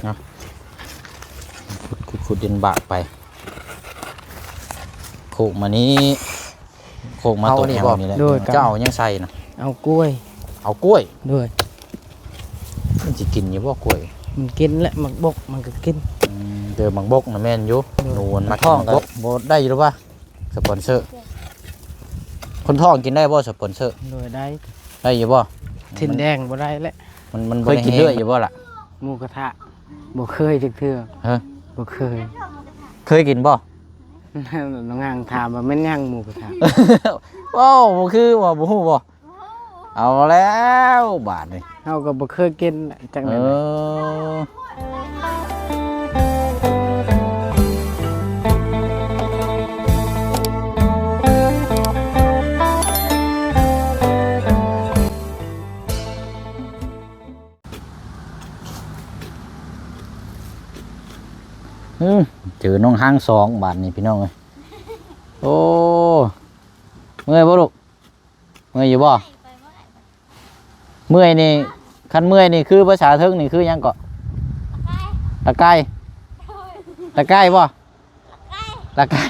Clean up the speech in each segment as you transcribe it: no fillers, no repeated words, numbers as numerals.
เอาขุดดินบากไปโขกมานี้โขกมาตัวแอวนี่แหละเจ้ายังใส่นะเอากล้วยด้วยมันจะกินอยู่บ่กล้วยมันกินแหละหมักบกมันก็กินเจอหมักบกนะแม่นอยู่หนูมันมาท้องกันบ่ได้หรือว่าสปอนเซอร์คนท้องกินได้บ่สปอนเซอร์ได้อยู่บ่ทินแดงบ่ได้แหละมันเคยกินเรื่อยอยู่บ่ล่ะหมูกระทะบ่เคยจักเทื่อฮะบ่เคยกินบ่น้องงางถามว่าแม่นย่างหมูกระทะว้าวบ่คือบ่ฮู้บ่เอาแล้วบาดนี่เฮาก็บ่เคยกินจังได๋เจอน้องห้าง2บาทนี่พี่น้องเอ้ยโอ้เมื่อยบ่ลูกเมื่อยอยู่บ่เมื่อยนี่คันเมื่อยนี่คือภาษาเทิงนี่คือยังเกาะตะไคร้บ่ตะไคร้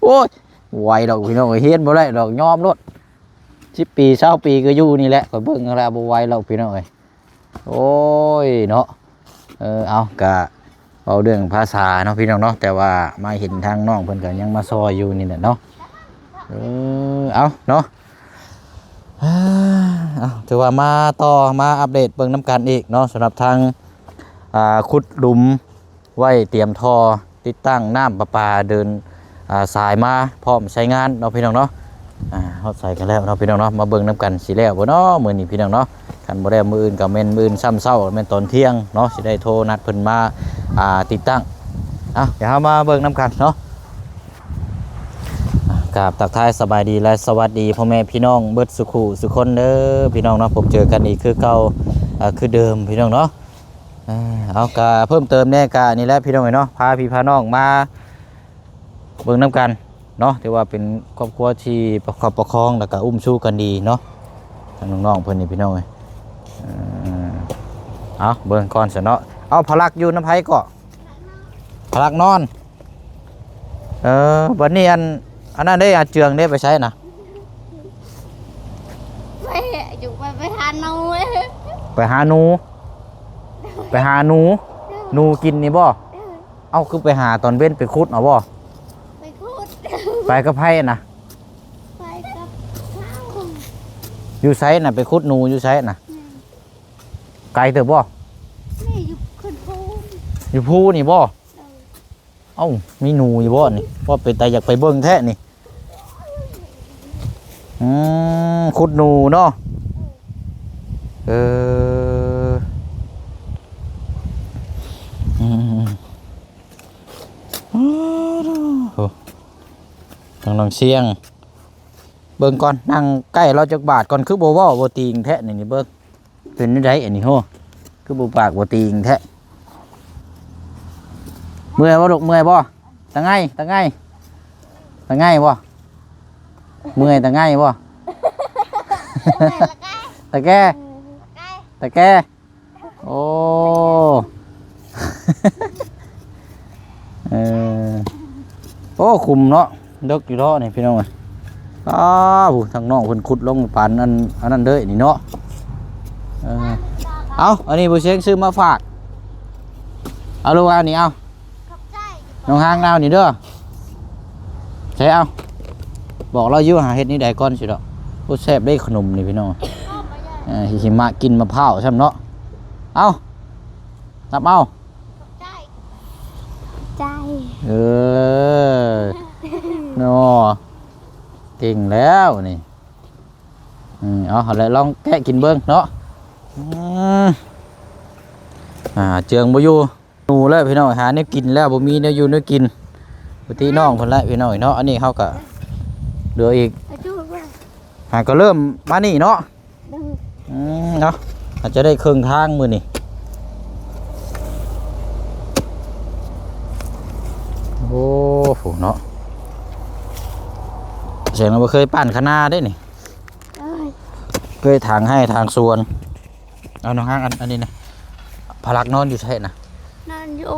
โอ้ยไหวดอกพี่น้องเฮ็ดบ่ได้ดอกยอมรถ10 ปี20 ปีก็อยู่นี่แหละก็เบิ่งแล้วบ่ไหวหรอกพี่น้องเอ้ยโอ้ยเนาะเอากะเอาเรื่องภาษาเนาะพี่น้องเนาะแต่ว่ามาเห็นทางน้องเพิ่นก็ยังมาซอยอยู่นี่แหละเนาะเอาเนาะถือว่ามาต่อมาอัปเดตเบิ่งน้ำกันอีกเนาะสำหรับทางขุดหลุมไว้เตรียมท่อติดตั้งน้ำประปาเดินสายมาพร้อมใช้งานเนาะพี่น้องเนาะเฮาใส่กันแล้วเนาะพี่น้องเนาะมาเบิ่งน้ำกันสิแล้วบ่เนาะมื้อนี้พี่น้องเนาะคันบ่ได้มื้ออื่นก็แม่นมื้ออื่นซ้ำเช้าแม่นตอนเที่ยงเนาะสิได้โทรนัดเพิ่นมาติดตั้งเดี๋ยวเฮามาเบิ่งน้ำกันเนาะกับทักทายสบายดีและสวัสดีพ่อแม่พี่น้องเบิดสุขุสุคนเด้อพี่น้องเนาะผมเจอกันอีกคือเก่าคือเดิมพี่น้องเนาะเอากะเพิ่มเติมแน่กะนี่แหละพี่น้องเนาะพาพี่พาน้องมาเบิ่งน้ำกันเนาะถือว่าเป็นครอบครัวที่ประคองแล้วก็อุ้มชูกันดีเนาะทางน้องๆเพิ่นนี่พี่น้องเอาเบิ่งก่อนซะเนาะเอาพลักอยู่น้ำไผก็พลักนอนวันนี้อันนั้นได้เจืองได้ไปใช้นะไปหาหนูไปหาหนูกินนี่บ่เอาคือไปหาตอนเว้นไปคุดเอาบ่ไปคุดไปกับไผนะไปกับเขาอยู่ไสน่ะไปคุดหนูอยู่ไสน่ะไกลเถอะบ่นี่อยู่ขึ้นภูอยู่ภูนี่บ่เอ้ามีหนูอยู่บ่นี่ว่าเป็นแต่อยากไปเบิ่งแท้นี่ขุดหนูเนาะน้องเสียงเบิ่งก่อนนั่งใกล้เราจักบาทก่อนคือบ่เว้าบ่ตีงแท้นี่เบิ่งเป็นจังไดอันนี้โหคือบ่ปากบ่ตีงแท้เมื่อยบ่ลูกเมื่อยบ่ตะไงบ่เมื่อยตะไงบ่ตะแกโอ้โอ้คุมเนาะเลิกอยู่เนาะนี่พี่น้องเอ้ยทางน้องเพิ่นขุดลงปานอันนั้นเด้อนี่เนาะเอาอันนี้บ่เสียงซื้อมาฝากเอาลูกเอานี่เอาน้องห้างเอานี่เด้อใช่เอาบอกเราอยู่หาเฮ็ดนี่ได้ก่อนสิดอกโอ้แซ่บได้ขนมนี่พี่น้องหิมะกินมะพร้าวใช่เนาะเอานับเอาใจเนาะเก่งแล้วนี่เอาแล้วลองแกะกินเบิ้งเนาะเจืองบ่อยู่หนูแล้วพี่น้องหาเนี่ยกินแล้วบ่มีเนี่ยอยู่เนี่ยกินปกติน้องคนละพี่น้องเนาะอันนี้เขาก็เหลืออีกก็เริ่มมานี่เนาะเนาะอาจจะได้ครึ่งทางมือนี่โอ้โหเนาะเสียงเราเคยปั่นขนาได้นี่เคยทางให้ทางสวน เอาน้องห้างอันนี้นะพลักนอนอยู่ใช่นะ นอนอยู่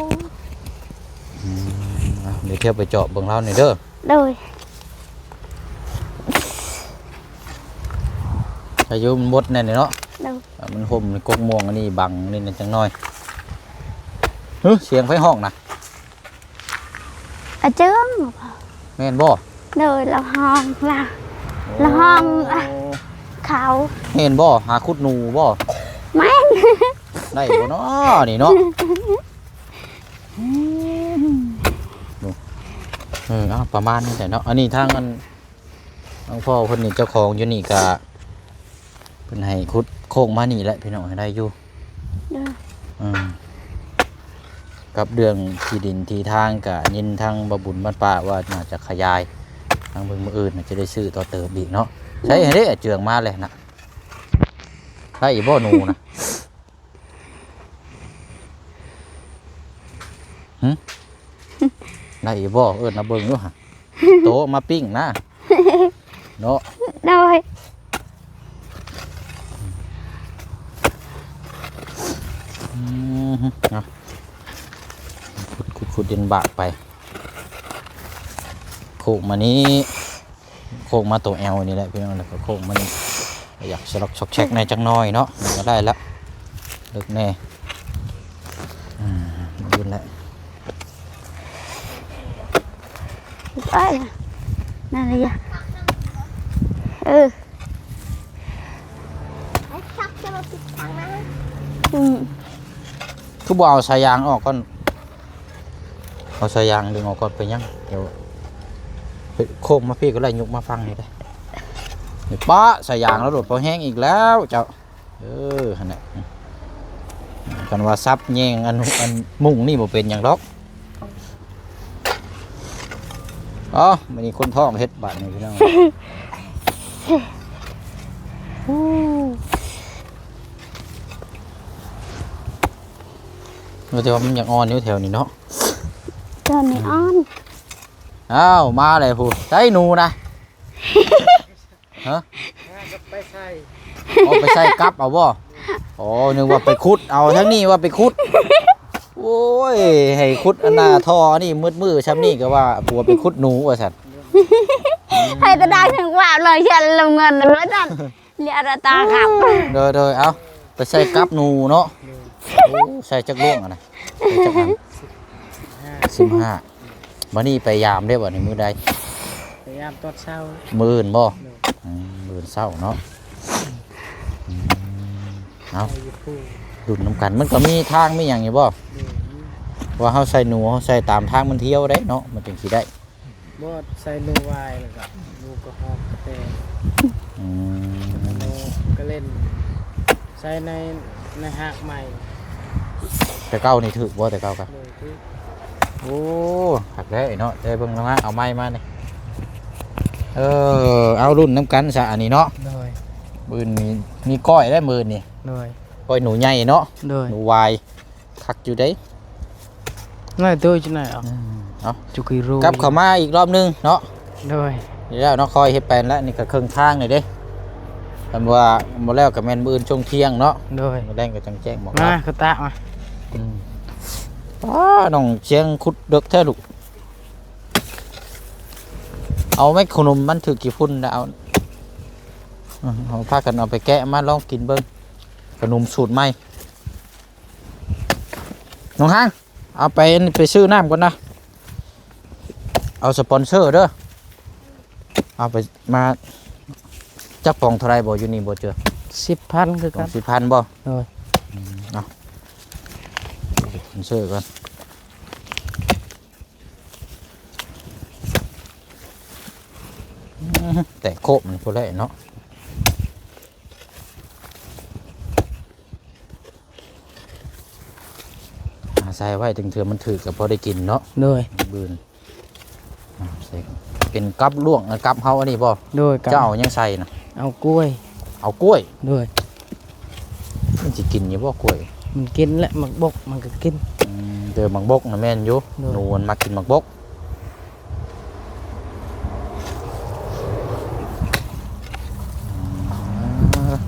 เดี๋ยวเที่ยวไปเจาะเบิ่งเล่าหน่อยเด้อ โดย อายุมันบดแน่เนาะ โดย มันห่มในกกม่วงอันนี้บังนี่จังน้อยเฮ้ยเสียงไฟห้องนะ อาเจิ้ง แม่นบ่ โดยละห้องละห้องเขา แม่นบ่หาคุดหนูบ่ แม่น ได้บ่เนาะนี่เนาะเอาประมาณนี้แต่เนาะอันนี้ทางอันน้องพ่อเพิ่นนี่เจ้าของอยู่นี่ก็เพิ่นให้ขุดโค้งมานี่แหละพี่น้องให้ได้อยู่ โดย กับเรื่องที่ดินที่ทางก็ยินทางบบุญบ้านป่าว่าน่าจะขยายทางเบิ่งมื้ออื่นน่าจะได้ซื้อต่อเติมอีกเนาะใช่ให้ได้เจืองมาเลยนะได้อีบ่หนูนะได้อีบ่เอิ้นนะเบิ่งอยู่หั่นโตมาปิ้งนะเนาะ โดย เอาขุดดินบากไปโคกมานี้โคกมาตัวแอลนี่แหละพี่น้องแล้วก็โคกมานี่อยากสลักช็อกแช็กในจังน้อยเนาะมันก็ได้แล้วเลิกแน่ยืนแล้ว ไปนั่นเลยอะไอ้ชักจะมาปิดทางนะ คือบ่เอาสายยางออกก่อนเอาสายยางดึงออกก่อนไปยังเดี๋ยวโคกมาพี่ก็เลยยกมาฟังนี่ได้เดี๋ยวป้าสายยางแล้วโดดพอแห้งอีกแล้วเจ้าขนาดกันว่าซับแยงอันมุ่งนี่บ่เป็นอย่างดอกอ๋อมันนี่คนท้องเฮ็ดบาดนี่พี่น้องเราจะว่ามันอยากอ่อนอยู่แถวนี้เนาะ เดินไม่อ้อน อ้าวมาเลยพูใช้หนูนะฮะ ไปใส่ เอาไปใส่กับเอาบ่อ๋อนึกว่าไปคุดเอาทั้งนี้ว่าไปคุดโอ้ยให้คุดอันนาทอนี่มืดช้ำนี่ก็ว่าผัวไปคุดหนูว่าสัตว์ ให้ตาได้ถึงว่าเลยฉันลงเงินเลยนั่นเรียกตาครับ เด้อเอาไปใส่กับหนูเนาะโอ้ใส่จักล่วงอ่ะนะใส่จักอัน15มื้อนี้ไปยามได้บ่ในมื้อใด พยายามตอนเช้า มื้ออื่นบ่มื้ออื่นเช้าเนาะเอา อยู่คู่ ดุนน้ำกันมันก็มีทางมีอย่างอยู่บ่ว่าเขาใส่หนูเขาใส่ตามทางมันเที่ยวได้เนาะมันจึงสิได้ บ่ใส่นูวายแล้วก็นูกระหอบกระแตนูก็เล่นใส่ในหากใหม่ แต่เก้านี่ถือบ่แต่เก้าก็ เลยที่ โอ้หักได้เนาะได้เบิ่งแล้วมาเอาไม้มานี่เอารุ่นน้ำกันซะอันนี้เนาะ โดย มือมีก้อยได้มือนี่ โดย ก้อยหนูใหญ่เนาะ โดย หนูวายคักอยู่ได้ ง่ายตัวจังไหนอ่ะ เนาะ จุกีรู กลับเข้ามาอีกรอบนึงเนาะ โดย เดี๋ยวเนาะคอยเฮ็ดแปลนแล้วนี่ก็ครึ่งทางนี่เด้คำว่าบ่แล้วก็แม่นมื้ออื่นช่วงเที่ยงเนาะ โดย มื้อแรงก็จังแจ้งบอก มาคือตามา น้องเชียงคุดเด็กแท้ลูกเอาไหมขนมมันถือกี่พุ่นเอาเอาพากันเอาไปแกะมาลองกินเบิ้งขนมสูตรใหม่น้องห้างเอาไปซื้อน้ำก่อนนะเอาสปอนเซอร์เด้อเอาไปมาจักปองเท่าไรบ่อยู่นี่บ่เจอ 10,000คือกัน 10,000บ่ โดย เอาสปอนเซอร์ก่อนแต่โคบมันพอแล้วเนาะใส่ไว้ถึงเถื่อมันถือกับพอได้กินเนาะ โดย บืนใส่เป็นกับล่วงกับเฮาอันนี้บ่ โดยกัน เจ้ายังใส่นะ เอากล้วย เอากล้วย โดย มันสิกินอยู่บ่กล้วย มันกินและหมักบกมันก็กิน เจอหมักบกนะแม่นอยู่ โดย หนูมันมากินหมักบก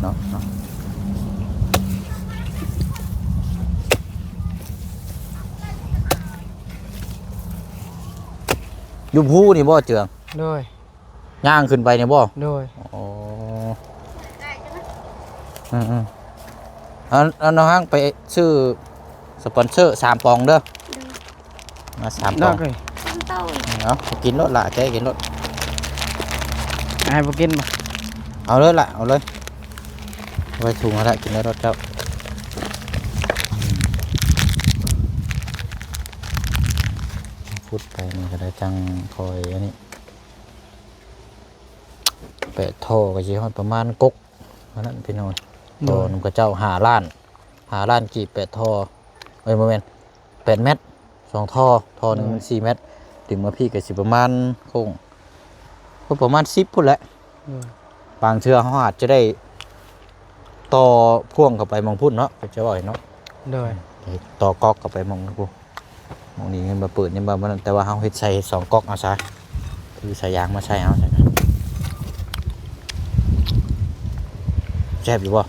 เนาะ อยู่ภูนี่บ่เจือง โดย ย่างขึ้นไปนี่บ่ โดย อ๋ออืมเอาน้องห้างไปซื้อสปอนเซอร์3ปองเด้อมา3ป ด อ อง กเลย เต้า เอากินรถละแกกินรถ ให้บ่กินบ่ เอาเลยละเอาเลยไว้ถุงแล้วกินในรถเจ้าพูดไปนี่ก็ได้จังคอยอันนี้แปะท่อก็สิฮอดประมาณกกอันนั้นพี่น้องท่อนึงก็เจ้า5 ล้านกี่แปะท่อเอ้ยบ่แม่น8 เมตร2ท่อหนึงมัน4 เมตรถึงมาพี่ก็สิประมาณคงก็ประมาณ10พุ่นแหละ โดย บางเทื่อเขาอาจจะได้ต่อพ่วงเข้าไปมองพุ่นเนาะก็จะว่าเนาะ โดย ต่อก๊อกเข้าไปมองนะกูมองนี้เงินมาเปิดนี่มามันแต่ว่าเขาเฮ็ดใส่2ก๊อกเอาซะคือใส่ยางมาใส่เอาใช่ไหมแซ่บอยู่บ่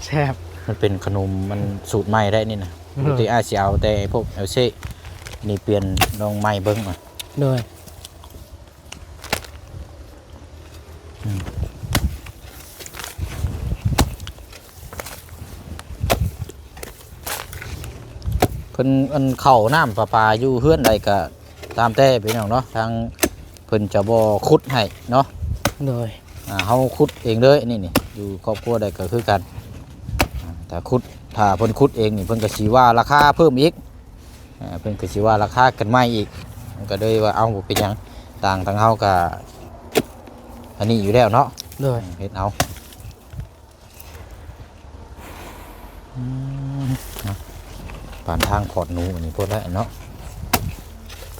แซ่บ มันเป็นขนมมันสูตรใหม่ได้นี่นะปกติอาจสิเอาแต่พวกเอลเซ่นี่เปลี่ยนลองใหม่เบิ่งอ่ะ โดย เพิ่นอันเข้าน้ำประปาอยู่เฮือนใดก็ตามแต่พี่น้องเนาะทางเพิ่นจะบ่ขุดให้เนาะ โดย เฮาขุดเองเลยนี่อยู่ครอบครัวใดก็คือกันแต่ถ้าเพิ่นขุดเองนี่เพิ่นก็สิว่าราคาเพิ่มอีกเพิ่นก็สิว่าราคากันใหม่อีกมันก็เลยว่าเอาบ่เป็นหยังต่างทางเฮาก็อันนี้อยู่แล้วเนาะ โดย เฮ็ดเอาผ่านทางพอดหนูอันนี้พุ่นแล้วเนาะ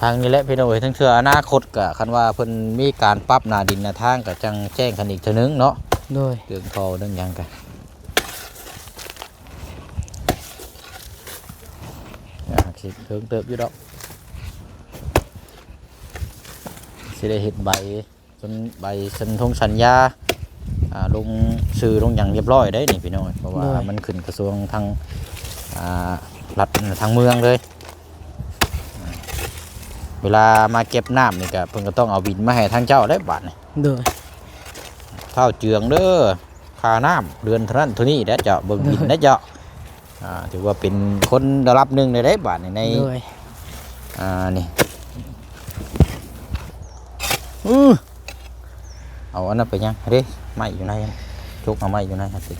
ทางนี้แหละพี่น้องเอ้ยทั้งเทื่ออนาคตก็คันว่าเพิ่นมีการปรับหน้าดินหน้าทางก็จังแจ้งกันอีกเทื่อนึงเนาะ โดย เรื่องทอเรื่องหยังกันคิดเพิ่งเติบอยู่ดอกสิได้เห็นใบจนใบสัญทงสัญญาลงสื่อลงอย่างเรียบร้อยได้นี่พี่น้องเพราะว่ามันขึ้นกระทรวงทางรัฐทางเมืองเลยเวลามาเก็บน้ำนี่ก็เพิ่นก็ต้องเอาบินมาให้ทางเจ้าได้บาทนี่ โดย เท่าเจืองเด้อค่าน้ำเดือนเท่านั้นเท่านี้ได้เจาะเบิ่งบินได้เจาะถือว่าเป็นคนระดับหนึ่งในได้บาทใน โดย นี่เอาอันนั้นไปยังเด้ไม้อยู่ในจกเอาไม้อยู่ในครับสิ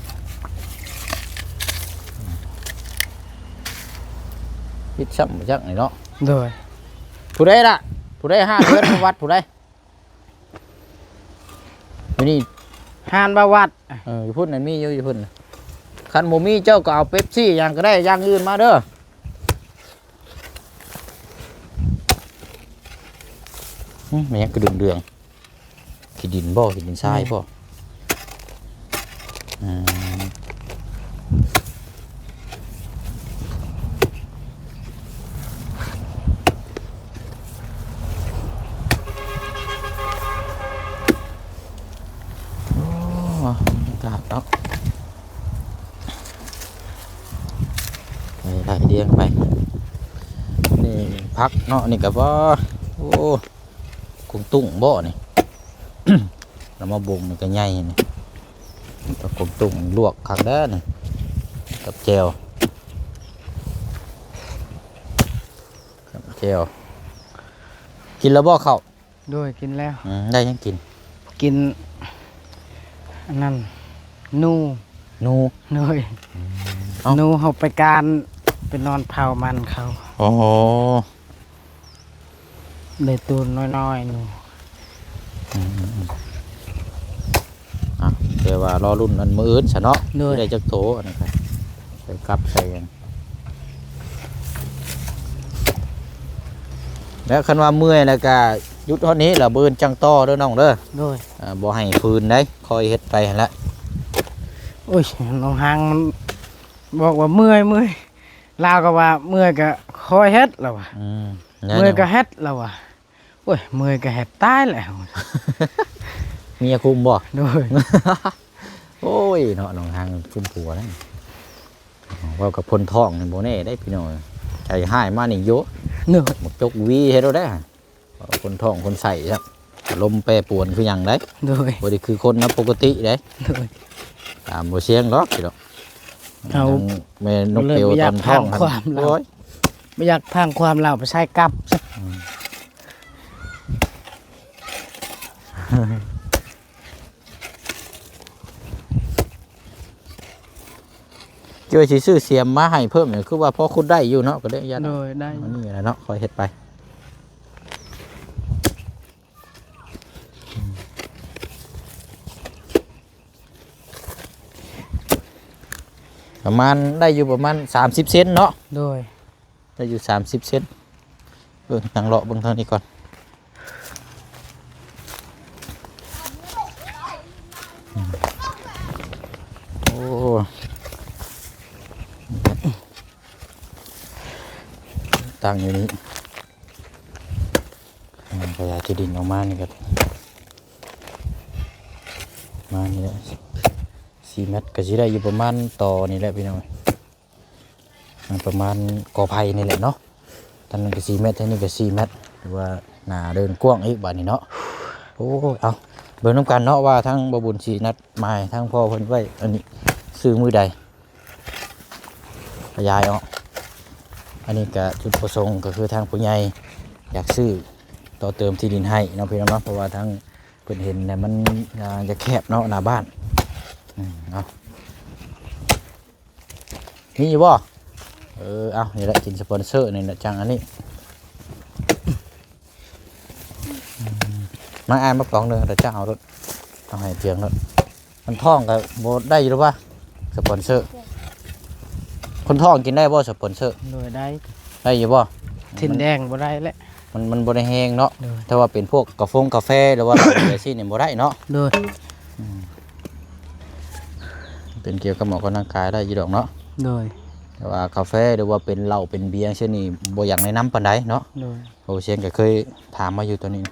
พิษซ้ำจักนี่เนาะ โดย ผู้ใดล่ะผู้ใด5 เดือนมาวัดผู้ใดอยู่นี่ หานบาวัด อยู่พุ่นนั่นมีอยู่พุ่นคันโมมีเจ้าก็เอาเป๊ปซี่อย่างก็ได้อย่างอื่นมาเด้อมันยังกระเดืองขี้ดินบ่ขี้ดินทรายบ่กาดเนาะไปไล่เลี้ยงไปนี่พักเนาะนี่กับว่าโอ้กุ้งตุ้งบ่นี่ แล้วมาบ่งนี่ก็ใหญ่นี่กับกุ้งตุ้งลวกคักเด้อนี่กับแจวกินแล้วบ่เข้า โดยกินแล้ว ได้ยังกิน กินอันนั้นนู นู โดย เอ้า นูเขาไปการไปนอนเผามันเขา โอ้โห เลยตูนน้อยๆนู เดี๋ยวว่ารอรุ่นอันมืออื่นซะเนาะ โดย ได้จักโตอันนั้นครับใส่กลับใส่กันแล้วคันว่าเมื่อยแล้วก็หยุดเท่านี้ล่ะเบิ่นจังต่อเด้อน้องเด้อ โดย บ่ให้ฟืนได้คอยเฮ็ดไปหั่นละ โอ้ยน้องหางมันบอกว่าเมื่อยลาวก็ว่าเมื่อยก็คอยเฮ็ดแล้วว่ะ แล้ว เมื่อยก็เฮ็ดแล้วว่ะโอ้ยเมื่อยก็เฮ็ดตายแล้ว เมียคุมบ่ โดย โอ้ยเนาะน้องทางคุมผัวนั่นว่ากับพลท้องนี่บ่แน่ได้พี่น้องใจหายมานี่โย เนื้อ หมกจกวีเฮ็ดเอาได้ คนท้องคนใส่ครับลมแปรปรวนคือหยังได้ โดย บ่ได้คือคนนะปกติได้ โดย ตามบ่เสียงหรอกสิดอก เอา แม่นกเตียวตอนท้อง เริ่มบ่อยากถามความเรา โอ้ย ไม่อยากพังความเราไปใช้กลับ เจอสิซื้อเสียมมาให้เพิ่มเนี่ยคือว่าพอคุณได้อยู่เนาะก็ได้ยัน โดยได้ อันนี้แหละเนาะคอยเฮ็ดไปประมาณได้อยู่ประมาณ30 เซนเนาะ โดย ได้อยู่30 เซนเบิ่งทางเลาะเบิ่งทางนี้ก่อนโอ้ตั้งอยู่นี้พยายามจะดินออกมานี่ก็มานี่แหละ4 เมตรก็สิได้อยู่ประมาณต่อนี่แหละพี่น้องประมาณกอไผ่นี่แหละเนาะตอนนั้นก็4 เมตรท่านี้ก็4 เมตรหรือว่าหน้าเดินกว้างอีกบาดนี้เนาะโอ้เอาเบิ่งน้ำกันเนาะว่าทั้งบ่บุญสินัดหมายทั้งพ่อเพิ่นไว้อันนี้ซื้อมือใดขยายออกอันนี้ก็จุดประสงค์ก็คือทางผู้ใหญ่อยากซื้อต่อเติมที่ดินให้เนาะพี่น้องเนาะเพราะว่าทั้งเพิ่นเห็นเนี่ยมันจะแคบเนาะหน้าบ้านเอามีอยู่บ่เอานี่แหละกินสปอนเซอร์นี่แหละจังอันนี้มาอ่านมาปองเด้อแต่เจ้าเอารถเอาให้เพียงรถมันท้องก็บ่ได้อยู่หรือว่าสปอนเซอร์คนท้องกินได้บ่สปอนเซอร์ โดยได้ ได้อยู่บ่ ทินแดงบ่ได้แล้ว มันบ่ได้แห้งเนาะ โดย ถ้าว่าเป็นพวกกาแฟหรือว่าอะไรสิเนี่ยบ่ได้เนาะ โดย เป็นเกี่ยวกับหมอกำลังกายได้อยู่ดอกเนาะ โดย แต่ว่ากาแฟหรือว่าเป็นเหล้าเป็นเบียร์เช่นนี้บ่อยากแนะนำปานใดเนาะ โดย โอ้เชียงก็เคยถามมาอยู่ตัวนี้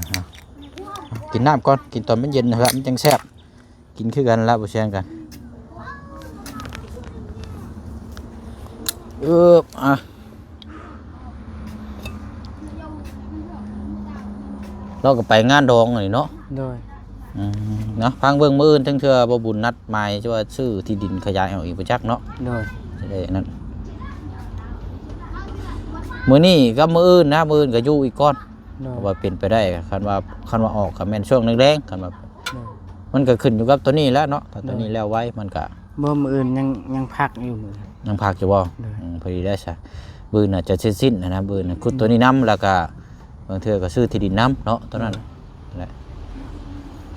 เอากินน้ำก่อนกินตอนมันเย็นนะครับมันจังแซ่บกินคือกันแล้วบ่เชียงกันอ่ะเราก็ไปงานดองนี่เนาะ โดย เนาะพังเบิ่งมื้ออื่นทั้งเทื่อบ่บุญนัดหมายจะว่าซื้อที่ดินขยายเอาอีกบ่จักเนาะ โดย จะได้นั่นมื้อนี้กับมื้ออื่นนะมื้ออื่นก็อยู่อีกก่อน โดย ว่าเป็นไปได้คันว่าออกก็แม่นช่วงแรงๆคันว่า โดย มันก็ขึ้นอยู่กับตัวนี้แล้วเนาะถ้าตัวนี้แล้วไว้มันก็ บ่มื้ออื่นยังพักอยู่มื้อ ยังพักอยู่บ่ ได้ พอดีได้ซะมื้อน่ะจะสิ้นๆนะมื้อน่ะขุดตัวนี้นํแล้วก็บางเทื่อก็ซื้อที่ดินนํเนาะตัวนั้นแหละ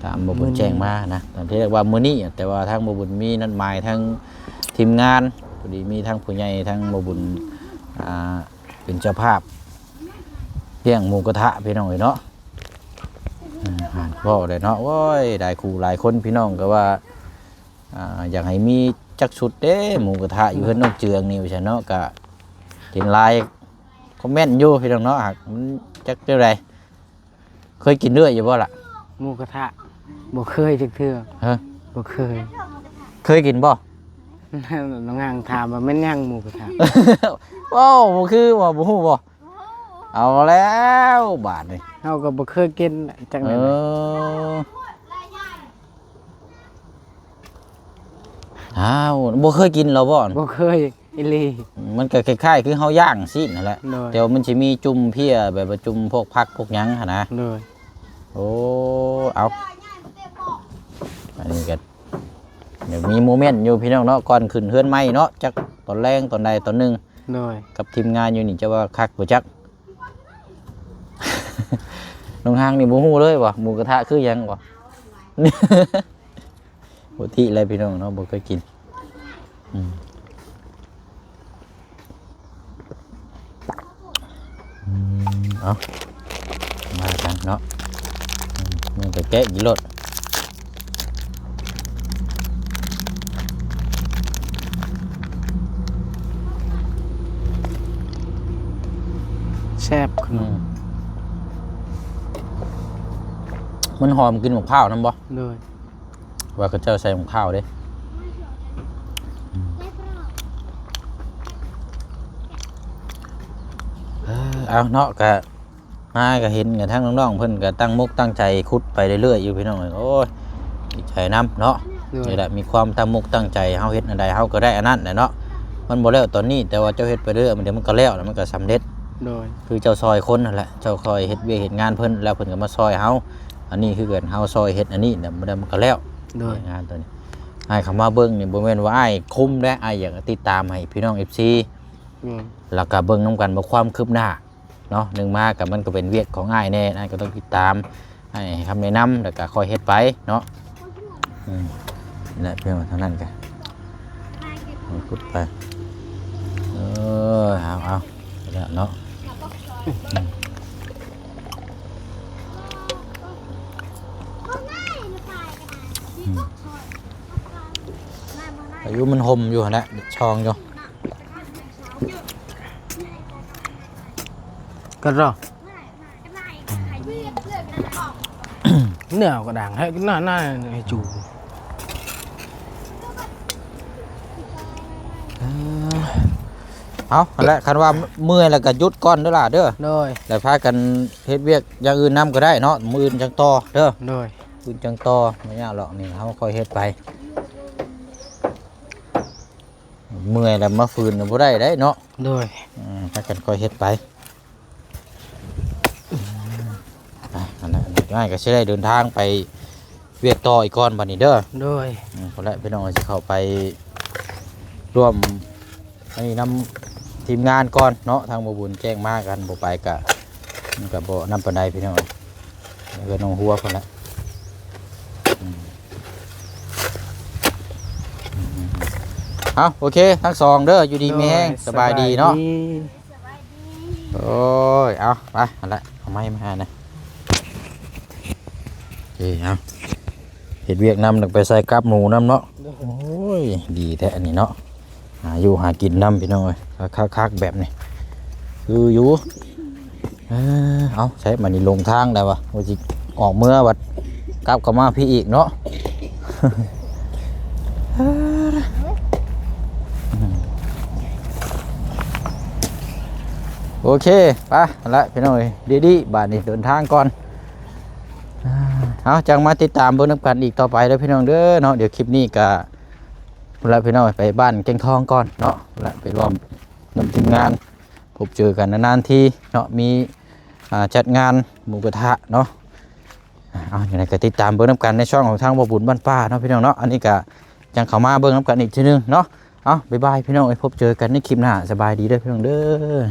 ตามบ่บุญแจ้งมานะตามที่เรียกว่ามื้อนี้แต่ว่าทางบ่บุญมีนัดหมายทางทีมงานพอดีมีทางผู้ใหญ่ทางบ่บุญเป็นเจ้าภาพเลี้ยงหมูกระทะพี่น้องเนาะพ่อเลยเนาะโอ้ยได้ครูหลายคนพี่น้องก็ว่าอยากให้มีจักชุดเด้หมูกระทะอยู่เพิ่นนกเจืองนี่ว่าซั่นเนาะก็เห็นหลายคอมเมนต์อยู่พี่น้องเนาะหากมันจักเท่าใดเคยกินเรื่อยอยู่บ่ล่ะ หมูกระทะบ่เคยจักเทื่อ ฮะ บ่เคย เคยกินบ่ น้องงางถามว่าแม่นยังหมูกระทะ ว้าวบ่คือบ่ฮู้บ่เอาแล้วบาดนี่ เฮาก็บ่เคยกินจัง เอ ได๋ อ้าวบ่เคยกินแล้วบ่ บ่เคยอีหลี มันก็คล้ายๆคือเฮาย่างซีนนั่นแหละ โดย แต่ว่ามันสิมีจุ่มเพี้ยแบบว่าจุ่มพวกผักพวกหยังหั่นนะ โดย โอ้เอาอันนี้ก็เดี๋ยวมีโมเมนต์อยู่พี่น้องเนาะก่อนขึ้นเฮือนใหม่เนาะจักตอนแรงตอนใดตอนหนึง โดย กับทีมงานอยู่นี่จะว่าคักบ่จัก น้องหางนี่บ่ฮู้เลยว่ะหมูกระทะคือหยังบ่ บ่ที่อะไรพี่น้องเนาะบ่เคยกินเอามากันเนาะมันไปแกะกี่รถ แซ่บขนม มันหอมกินหมกข้าวนั่นบ่ โดย ว่าเขาเจ้าใส่หมกข้าวเด้ เอาเนาะก็มาก็เห็นกันทั้งน้องๆเพิ่นก็ตั้งมุกตั้งใจขุดไปเรื่อยๆอยู่พี่น้องเอ้ยโอ้ยดีใจนํเนาะนี่แหละมีความตั้งมุกตั้งใจเฮาเฮ็ดอันใดเฮาก็ได้อันนั้นแหละเนาะมันบ่แล้วตอนนี้แต่ว่าเจ้าเฮ็ดไปเรื่อยมันเดี๋ยวมันก็แล้วแล้วมันก็สำเร็จ โดย คือเจ้าซอยคนนั่นแหละเจ้าคอยเฮ็ดเวียกเฮ็ดงานเพิ่นแล้วเพิ่นก็มาซอยเฮาอันนี้คือเกิดเฮาซอยเฮ็ดอันนี้เนี่ยมันก็แล้ว โดย งานตัวนี้อ้ายเข้ามาเบิ่งนี่บ่แม่นว่าอ้ายคุมเด้อ้ายอยากติดตามให้พี่น้อง FC แล้วก็เบิ่งนํกันว่าความคืบหน้าเนาะหนึ่งมากับมันก็เป็นเวียกของอ้ายแน่อ้ายก็ต้องติดตามให้คำแนะนำแล้วก็คอยเฮ็ดไปเนาะนี่แหละเพียงเท่านั้นกันพูดไปเอาแล้วเนาะอายุมันห่มอยู่นะช่องอยู่ ก็รอเนื้อกระด่างให้หน้าให้จู เอาแหละคันว่าเมื่อยแล้วก็หยุดก่อนเด้อล่ะเด้อ โดย แล้วพากันเฮ็ดเวียกอย่างอื่นนํก็ได้เนาะมื้ออื่นจังต่อเด้อ โดย อื่นจังต่อไม่ยากหรอกนี่เฮาค่อยเฮ็ดไปเมื่อยแล้วมาฟื้นบ่ได้เด้เนาะ โดย พากันค่อยเฮ็ดไปอันนั้นง่ายก็สิได้เดินทางไปเวียกต่ออีกก่อนบัดนี้เด้อ โดย พอแล้วพี่น้องสิเข้าไปร่วมให้นำทีมงานก่อนเนาะทางบ่บุญแจ้งมากันบ่ไปกะมันก็บ่นำปานใดพี่น้องแล้วก็น้องหัวพุ่นละเอาโอเคทั้งสองเด้ออยู่ดีมีแฮงสบายดีเนาะโอ้ยเอาไปนั่นแหละเอาไม้มาหานะโอเคเอาเฮ็ดเวียกนำไปใส่กับหมูนำเนาะโอ้ยดีแท้อันนี้เนาะหาอยู่หากินนำพี่น้องเอ้ยคักๆแบบนี้คืออยู่เอาใช้มันนี่ลงทางได้วะว่าสิออกเมื่อวัดกลับเข้ามาพี่อีกเนาะ โอเคไปละพี่น้องเอ้ยดีๆบาดนี้เดินทางก่อนเอาจังมาติดตามเบิ่งนำกันอีกต่อไปเด้อพี่น้องเด้อเนาะเดี๋ยวคลิปนี้ก็ละพี่น้องไปบ้านเก่งทองก่อนเนาะละไปร่วมนำทีมงานพบเจอกันนานๆทีเนาะมีจัดงานหมูกระทะเนาะเอาอย่างไรก็ติดตามเบิ่งนำกันในช่องของทางบ่บุญบ้านป้าเนาะพี่น้องเนาะอันนี้ก็จังเข้ามาเบิ่งนำกันอีกทีนึงเนาะเอาบ๊ายบายพี่น้องไว้พบเจอกันในคลิปหน้าสบายดีเด้อพี่น้องเด้อ